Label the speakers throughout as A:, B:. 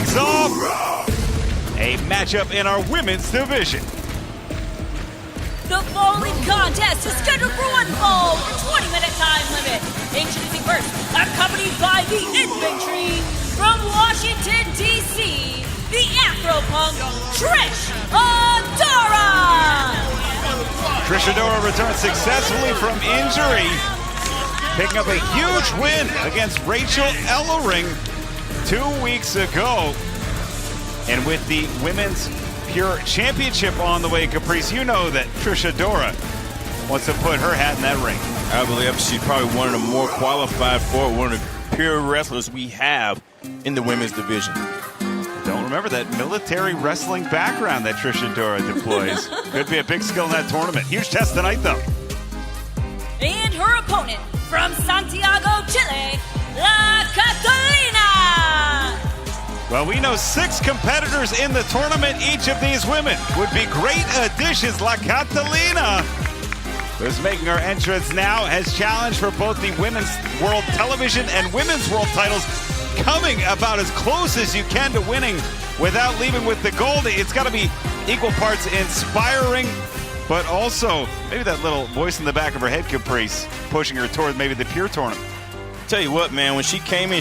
A: things off. A matchup in our women's division.
B: The following contest is scheduled for one fall with a 20-minute time limit. Introducing first, accompanied by the infantry from Washington, D.C., the Afro-Punk, Trish Adora!
A: Trish Adora returned successfully from injury, picking up a huge win against Rachel Ellering 2 weeks ago. And with the Women's Pure Championship on the way, Caprice, you know that Trish Adora wants to put her hat in that ring.
C: I believe she's probably one of the more qualified for it, one of the pure wrestlers we have in the women's division.
A: Don't remember that military wrestling background that Trish Adora deploys. Could be a big skill in that tournament. Huge test tonight, though.
B: And her opponent from Santiago, Chile, La Catalina!
A: Well, we know 6 competitors in the tournament. Each of these women would be great additions. La Catalina, who's making her entrance now, has challenged for both the Women's World Television and Women's World titles, coming about as close as you can to winning without leaving with the gold. It's got to be equal parts inspiring, but also maybe that little voice in the back of her head, Caprice, pushing her toward maybe the Pure tournament.
C: Tell you what, man, when she came in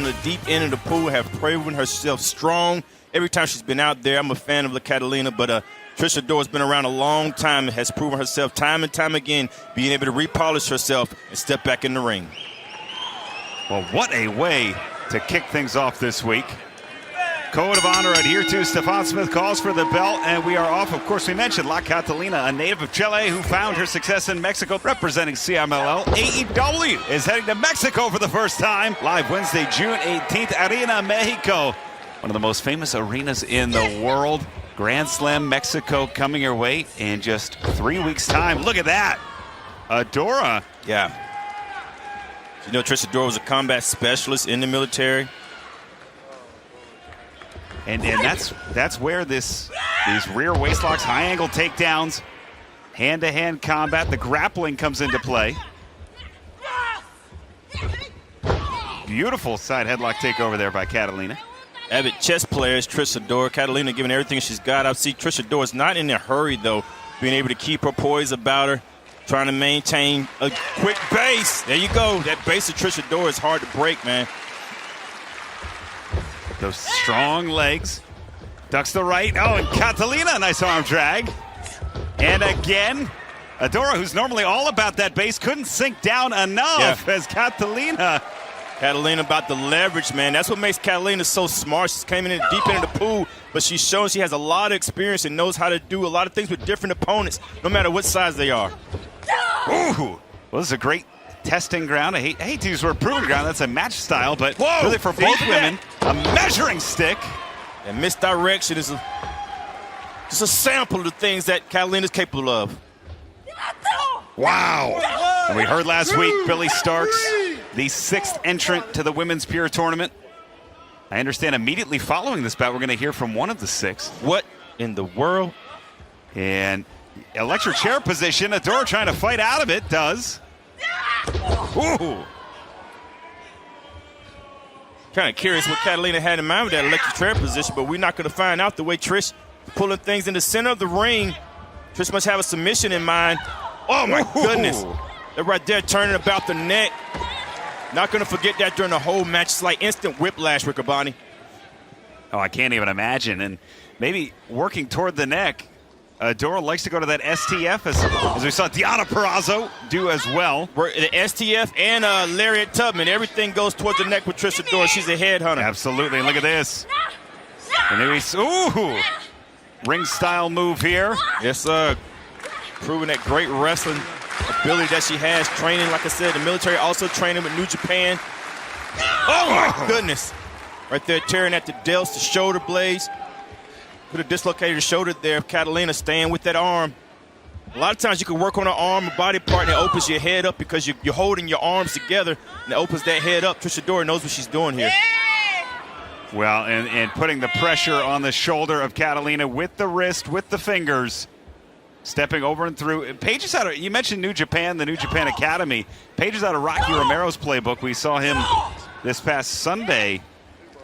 C: the deep end of the pool, have proven herself strong. Every time she's been out there, I'm a fan of La Catalina, but Trish Adora's been around a long time and has proven herself time and time again, being able to repolish herself and step back in the ring.
A: Well, what a way to kick things off this week. Code of honor adhered to. Stefan Smith calls for the belt, and we are off. Of course, we mentioned La Catalina, a native of Chile who found her success in Mexico, representing CMLL. AEW is heading to Mexico for the first time. Live Wednesday, June 18th, Arena Mexico. One of the most famous arenas in the world. Grand Slam Mexico coming your way in just 3 weeks' time. Look at that. Adora.
C: Yeah. You know, Trish Adora was a combat specialist in the military.
A: And that's where these rear waist locks, high angle takedowns, hand-to-hand combat, the grappling comes into play. Beautiful side headlock takeover there by Catalina.
C: Avid chess players, Trish Adora. Catalina giving everything she's got. I see Trish Adora's not in a hurry, though, being able to keep her poise about her, trying to maintain a quick base. There you go. That base of Trish Adora is hard to break, man.
A: Those strong legs. Ducks the right. Oh, and Catalina, nice arm drag. And again, Adora, who's normally all about that base, couldn't sink down enough as Catalina
C: about the leverage, man. That's what makes Catalina so smart. She's came in deep into the pool, but she's shown she has a lot of experience and knows how to do a lot of things with different opponents, no matter what size they are.
A: Ooh. Well, this is a great testing ground. I hate to use the word proving ground. That's a match style, but really for both women, a measuring stick.
C: And misdirection is just a sample of the things that Catalina's capable of.
A: Wow. And we heard last week, Billy Starks, the 6th entrant to the Women's Pure Tournament. I understand immediately following this bout, we're going to hear from one of the 6.
C: What in the world?
A: And electric chair position. Adora trying to fight out of it. Does. Ooh.
C: Kind of curious what Catalina had in mind with that electric chair position, but we're not going to find out the way Trish pulling things in the center of the ring. Trish must have a submission in mind. Oh, my goodness. They're right there turning about the neck. Not going to forget that during the whole match. It's like instant whiplash, Riccaboni.
A: Oh, I can't even imagine. And maybe working toward the neck. Adora likes to go to that STF, as we saw Deonna Purrazzo do as well.
C: The STF and Lariat Tubman, everything goes towards the neck with Trish Adora. She's a headhunter.
A: Absolutely. And look at this. And there he's, ring-style move here.
C: Yes, sir. Proving that great wrestling ability that she has. Training, like I said, the military, also training with New Japan. Oh, my goodness. Right there, tearing at the delts, the shoulder blades. Could have dislocated the shoulder there if Catalina staying with that arm. A lot of times you can work on an arm or body part and it opens your head up because you're holding your arms together and it opens that head up. Trish Adora knows what she's doing here.
A: Well, and putting the pressure on the shoulder of Catalina with the wrist, with the fingers. Stepping over and through. Paige is out of, you mentioned New Japan, the New Japan Academy. Paige is out of Rocky Romero's playbook. We saw him this past Sunday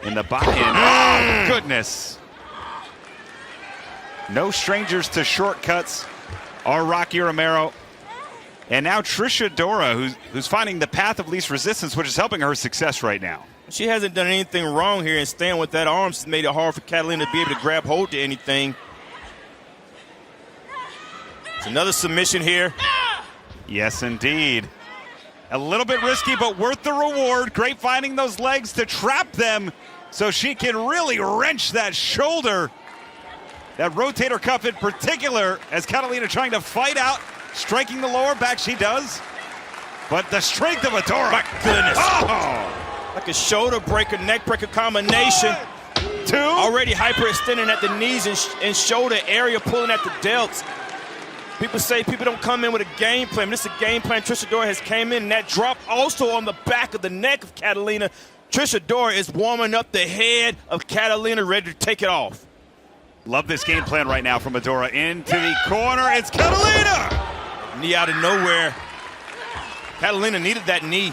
A: in the buy-in. Oh, goodness. No strangers to shortcuts are Rocky Romero. And now Trish Adora, who's finding the path of least resistance, which is helping her success right now.
C: She hasn't done anything wrong here, and staying with that arm has made it hard for Catalina to be able to grab hold to anything. It's another submission here.
A: Yes, indeed. A little bit risky, but worth the reward. Great finding those legs to trap them so she can really wrench that shoulder. That rotator cuff in particular, as Catalina trying to fight out, striking the lower back, she does. But the strength of Adora.
C: My goodness.
A: Oh!
C: Like a shoulder breaker, neck breaker combination.
A: Two.
C: Already hyperextending at the knees and shoulder area, pulling at the delts. People say people don't come in with a game plan. This is a game plan. Trish Adora has came in, and that drop also on the back of the neck of Catalina. Trish Adora is warming up the head of Catalina, ready to take it off.
A: Love this game plan right now from Adora. Into the corner, it's Catalina!
C: Knee out of nowhere. Catalina needed that knee.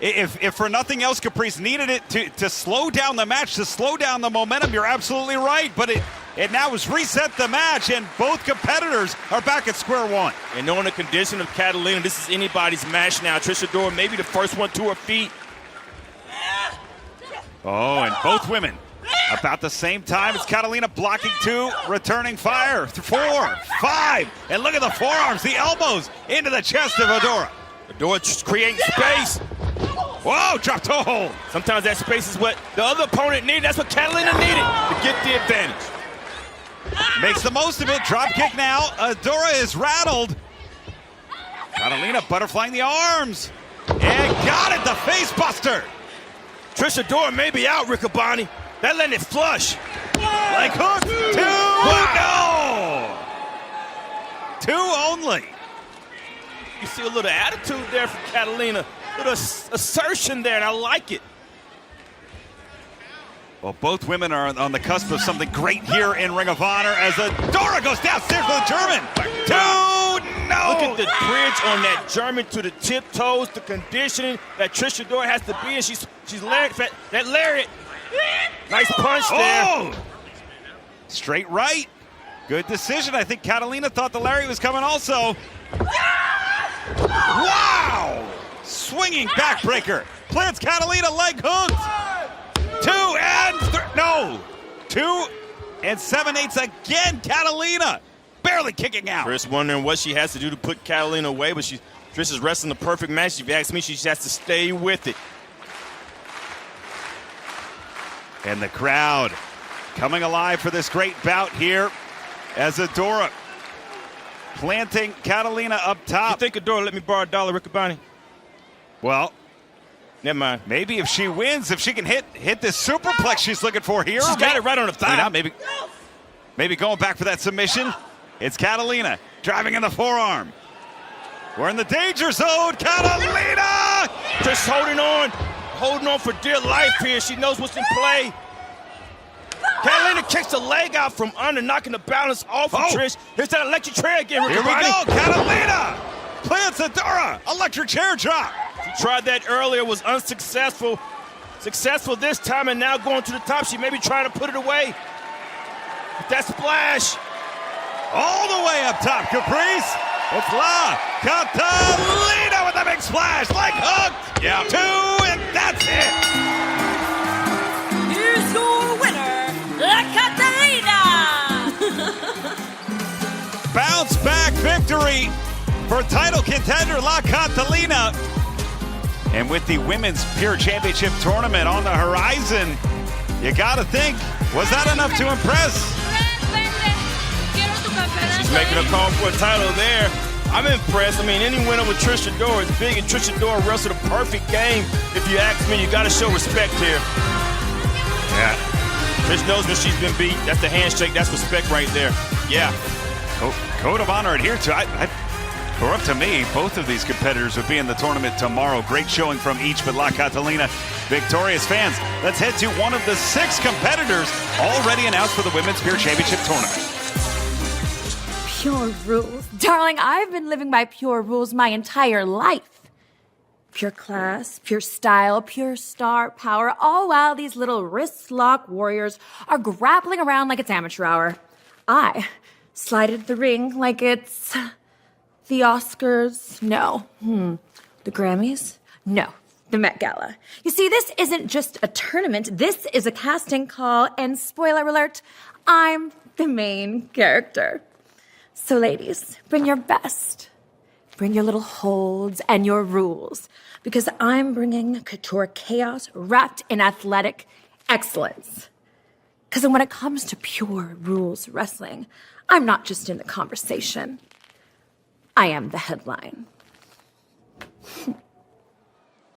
A: If for nothing else, Caprice needed it to slow down the match, to slow down the momentum. You're absolutely right, but it now has reset the match, and both competitors are back at square one.
C: And knowing the condition of Catalina, this is anybody's match now. Trish Adora maybe the first one to her feet.
A: Oh, and both women about the same time. It's Catalina blocking two, returning fire. 4, 5, and look at the forearms, the elbows into the chest of Adora.
C: Adora just creating space.
A: Whoa, drop toe hold.
C: Sometimes that space is what the other opponent needed. That's what Catalina needed to get the advantage.
A: Makes the most of it. Drop kick now. Adora is rattled. Catalina butterflying the arms. And got it, the face buster.
C: Trish Adora may be out, Riccaboni. That letting it flush.
A: Like hook. Two.
C: Wow.
A: No. Two only.
C: You see a little attitude there from Catalina. A little assertion there, and I like it.
A: Well, both women are on the cusp of something great here in Ring of Honor as Adora goes downstairs for the German. Two, no!
C: Look at the bridge on that German to the tiptoes, the conditioning that Trish Adora has to be in. She's that lariat. Nice punch there.
A: Oh! Straight right. Good decision. I think Catalina thought the lariat was coming also. Wow! Swinging backbreaker. Plants Catalina leg hooked. 2 and no. 2 and 7/8 again. Catalina barely kicking out.
C: Trish wondering what she has to do to put Catalina away, but Trish is wrestling the perfect match. If you ask me, she just has to stay with it.
A: And the crowd coming alive for this great bout here as Adora planting Catalina up top.
C: You think Adora let me borrow $1, Riccaboni?
A: Well,
C: never mind.
A: maybe if she wins, if she can hit this superplex she's looking for here.
C: She's got it right on the thigh.
A: Maybe going back for that submission. It's Catalina driving in the forearm. We're in the danger zone. Catalina!
C: Just holding on for dear life here. She knows what's in play. Catalina kicks the leg out from under, knocking the balance off of Trish. Here's that electric chair again,
A: Here we
C: Riccaboni.
A: go. Catalina plants Adora. Electric chair drop.
C: She tried that earlier, was unsuccessful. Successful this time, and now going to the top. She may be trying to put it away. But that splash.
A: All the way up top, Caprice. It's La Catalina with a big splash. Leg hooked.
C: Yeah.
A: 2, and that's it.
B: Here's your winner, La Catalina!
A: Bounce back victory for title contender La Catalina. And with the Women's Pure Championship Tournament on the horizon, you gotta think, was that enough to impress?
C: She's making a call for a title there. I'm impressed. I mean, any win over Trish Adora is big, and Trish Adora wrestled a perfect game. If you ask me, you gotta show respect here.
A: Yeah.
C: Trish knows when she's been beat. That's the handshake. That's respect right there. Yeah.
A: Code of honor adhered to. For up to me, both of these competitors would be in the tournament tomorrow. Great showing from each, but La Catalina victorious. Fans, let's head to one of the 6 competitors already announced for the Women's Pure Championship Tournament.
D: Pure rules. Darling, I've been living by pure rules my entire life. pure class, pure style, pure star power, all while these little wrist-lock warriors are grappling around like it's amateur hour. I slide into the ring like it's the Oscars. No. The Grammys? No. The Met Gala. You see, this isn't just a tournament. This is a casting call, and spoiler alert, I'm the main character. So ladies, bring your best. Bring your little holds and your rules, because I'm bringing couture chaos wrapped in athletic excellence. Because when it comes to pure rules wrestling, I'm not just in the conversation. I am the headline.